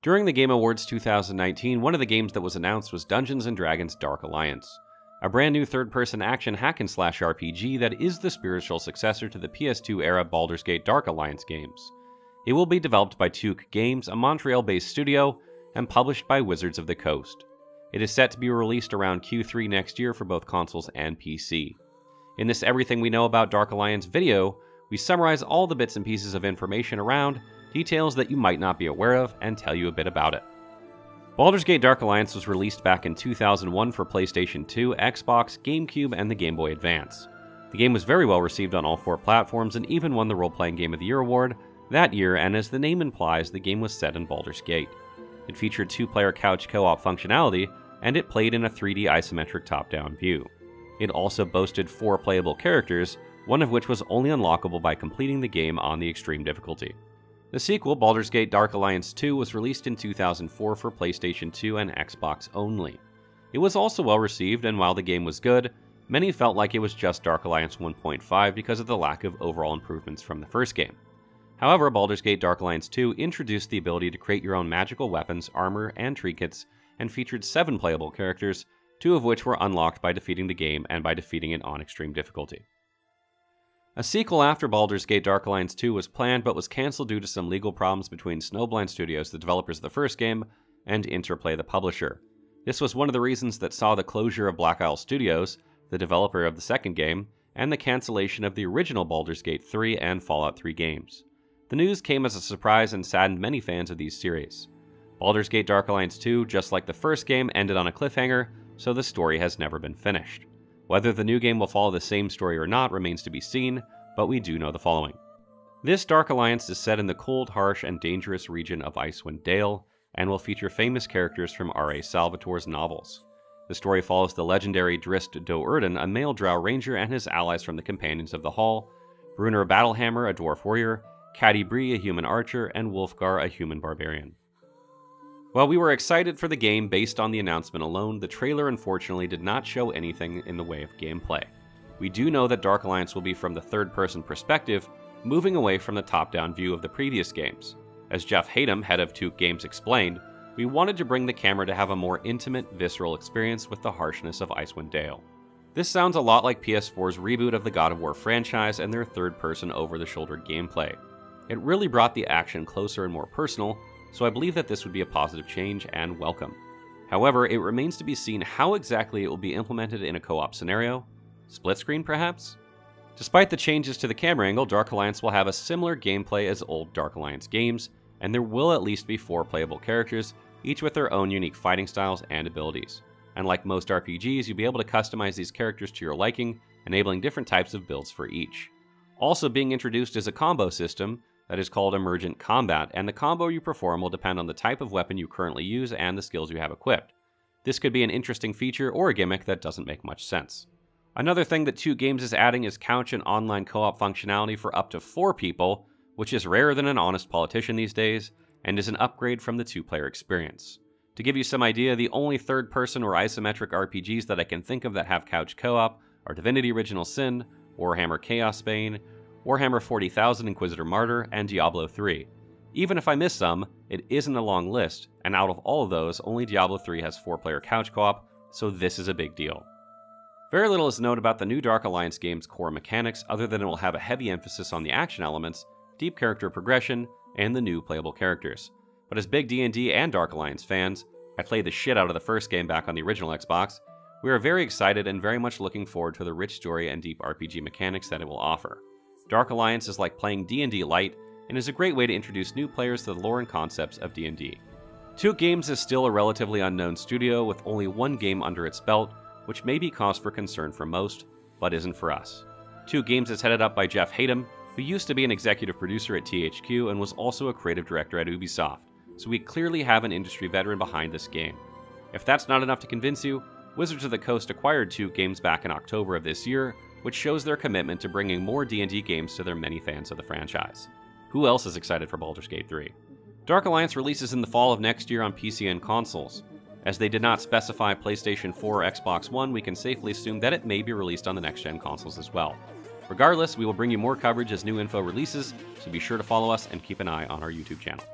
During the Game Awards 2019, one of the games that was announced was Dungeons & Dragons Dark Alliance, a brand new third-person action hack-and-slash RPG that is the spiritual successor to the PS2-era Baldur's Gate Dark Alliance games. It will be developed by Tuque Games, a Montreal-based studio, and published by Wizards of the Coast. It is set to be released around Q3 next year for both consoles and PC. In this Everything We Know About Dark Alliance video, we summarize all the bits and pieces of information around, details that you might not be aware of, and tell you a bit about it. Baldur's Gate Dark Alliance was released back in 2001 for PlayStation 2, Xbox, GameCube, and the Game Boy Advance. The game was very well received on all 4 platforms and even won the Role-Playing Game of the Year award that year, and as the name implies, the game was set in Baldur's Gate. It featured 2-player couch co-op functionality, and it played in a 3D isometric top-down view. It also boasted 4 playable characters, one of which was only unlockable by completing the game on the extreme difficulty. The sequel, Baldur's Gate Dark Alliance 2, was released in 2004 for PlayStation 2 and Xbox only. It was also well received, and while the game was good, many felt like it was just Dark Alliance 1.5 because of the lack of overall improvements from the first game. However, Baldur's Gate Dark Alliance 2 introduced the ability to create your own magical weapons, armor, and trinkets, and featured 7 playable characters, 2 of which were unlocked by defeating the game and by defeating it on extreme difficulty. A sequel after Baldur's Gate Dark Alliance 2 was planned but was cancelled due to some legal problems between Snowblind Studios, the developers of the first game, and Interplay, the publisher. This was one of the reasons that saw the closure of Black Isle Studios, the developer of the second game, and the cancellation of the original Baldur's Gate 3 and Fallout 3 games. The news came as a surprise and saddened many fans of these series. Baldur's Gate Dark Alliance 2, just like the first game, ended on a cliffhanger, so the story has never been finished. Whether the new game will follow the same story or not remains to be seen, but we do know the following. This Dark Alliance is set in the cold, harsh, and dangerous region of Icewind Dale, and will feature famous characters from R.A. Salvatore's novels. The story follows the legendary Drist Do'Urden, a male drow ranger, and his allies from the Companions of the Hall, Brunner Battlehammer, a dwarf warrior, Catti Bree, a human archer, and Wulfgar, a human barbarian. While we were excited for the game based on the announcement alone, the trailer unfortunately did not show anything in the way of gameplay. We do know that Dark Alliance will be from the third-person perspective, moving away from the top-down view of the previous games. As Jeff Hayden, head of Tuque Games, explained, we wanted to bring the camera to have a more intimate, visceral experience with the harshness of Icewind Dale. This sounds a lot like PS4's reboot of the God of War franchise and their third-person over-the-shoulder gameplay. It really brought the action closer and more personal, so I believe that this would be a positive change and welcome. However, it remains to be seen how exactly it will be implemented in a co-op scenario. Split screen, perhaps? Despite the changes to the camera angle, Dark Alliance will have a similar gameplay as old Dark Alliance games, and there will at least be 4 playable characters, each with their own unique fighting styles and abilities. And like most RPGs, you'll be able to customize these characters to your liking, enabling different types of builds for each. Also being introduced is a combo system that is called Emergent Combat, and the combo you perform will depend on the type of weapon you currently use and the skills you have equipped. This could be an interesting feature or a gimmick that doesn't make much sense. Another thing that Tuque Games is adding is couch and online co-op functionality for up to 4 people, which is rarer than an honest politician these days, and is an upgrade from the 2-player experience. To give you some idea, the only third-person or isometric RPGs that I can think of that have couch co-op are Divinity Original Sin, Warhammer Chaos Bane, Warhammer 40,000 Inquisitor Martyr, and Diablo 3. Even if I miss some, it isn't a long list, and out of all of those, only Diablo 3 has 4-player couch co-op, so this is a big deal. Very little is known about the new Dark Alliance game's core mechanics other than it will have a heavy emphasis on the action elements, deep character progression, and the new playable characters. But as big D&D and Dark Alliance fans, I played the shit out of the first game back on the original Xbox, we are very excited and very much looking forward to the rich story and deep RPG mechanics that it will offer. Dark Alliance is like playing D&D light, and is a great way to introduce new players to the lore and concepts of D&D. Tuque Games is still a relatively unknown studio with only 1 game under its belt, which may be cause for concern for most, but isn't for us. Tuque Games is headed up by Jeff Hayden, who used to be an executive producer at THQ and was also a creative director at Ubisoft, so we clearly have an industry veteran behind this game. If that's not enough to convince you, Wizards of the Coast acquired Tuque Games back in October of this year, which shows their commitment to bringing more D&D games to their many fans of the franchise. Who else is excited for Baldur's Gate 3? Dark Alliance releases in the fall of next year on PC and consoles. As they did not specify PlayStation 4 or Xbox One, we can safely assume that it may be released on the next-gen consoles as well. Regardless, we will bring you more coverage as new info releases, so be sure to follow us and keep an eye on our YouTube channel.